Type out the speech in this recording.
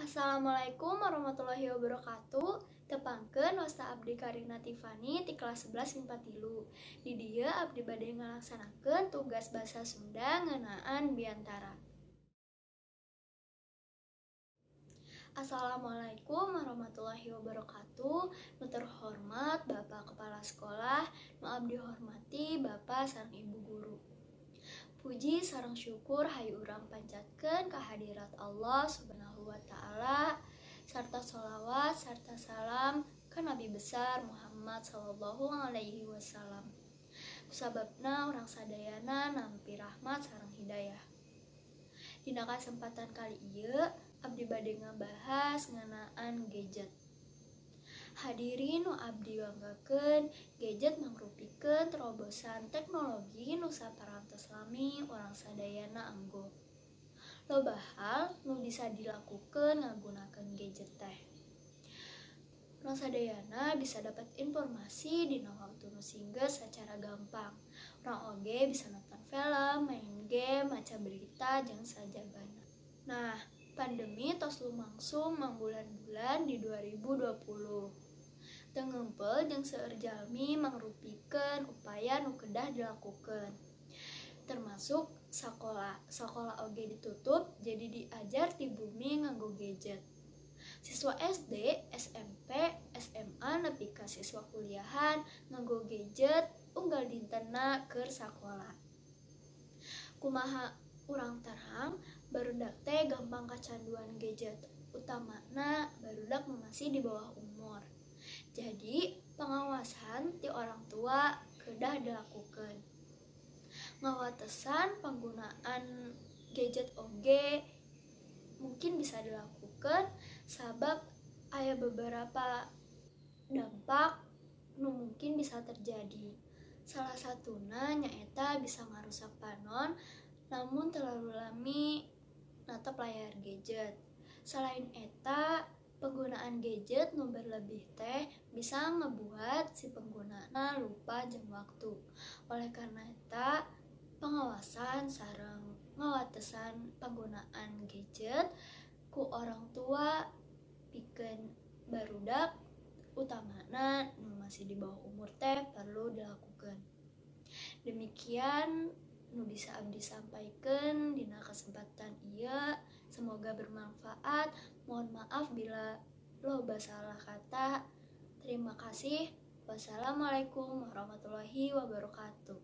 Assalamualaikum warahmatullahi wabarakatuh. Tepangkeun wasta abdi Karina Tiffany ti kelas 11 MIPA 3. Di dieu abdi bade ngalaksanakeun tugas basa Sunda ngeunaan Biantara. Assalamualaikum warahmatullahi wabarakatuh. Nu terhormat Bapak Kepala Sekolah, nu abdi hormati Bapak sareng Ibu Guru. Puji sareng syukur hayu urang pancatkeun ka hadirat Allah Subhanahu wa taala sarta sholawat sarta salam ka Nabi besar Muhammad sallallahu alaihi wasallam. Kusababna urang sadayana nampi rahmat sareng hidayah. Dina kasempatan kali ieu abdi bade ngabahas ngeunaan gadget. Hadirin nu abdi banggakeun, gadget mangrupikeun terobosan teknologi nu saparantos lami urang sadayana anggo. Loba hal nu bisa dilakukeun ngagunakeun gadget teh. Urang sadayana bisa dapat informasi dina waktu nu singgeus sacara gampang. Urang oge bisa nonton film, main game, maca berita, jeung sajabana. Nah, pandemi tos lumangsung mangbulan-bulan di 2020. Teu ngeumpel jeung seueur jalmi mangrupikeun upaya nu kedah dilakukeun. Termasuk sakola oge ditutup jadi diajar ti bumi nganggo gadget. Siswa SD, SMP, SMA nepi ka siswa kuliahan nganggo gadget unggal dintena keur sakola. Kumaha urang terang, barudak teh gampang kacanduan gadget, utamana barudak nu masih di bawah umur. Jadi, pengawasan ti orang tua kedah dilakukeun. Ngawatesan penggunaan gadget oge mungkin bisa dilakukan sabab aya beberapa dampak nu mungkin bisa terjadi. Salah satuna nyaeta bisa ngarusak panon namun terlalu lami natap layar gadget. Selain eta, penggunaan gadget nu berlebih teh bisa ngebuat si penggunana lupa jeung waktu. Oleh karena eta, pengawasan sareng ngawatesan penggunaan gadget ku orang tua pikeun barudak utamana nu masih di bawah umur teh perlu dilakukan. Demikian nu bisa abdi sampaikeun dina kesempatan ieu. Semoga bermanfaat. Mohon maaf bila loba salah kata. Terima kasih. Wassalamualaikum warahmatullahi wabarakatuh.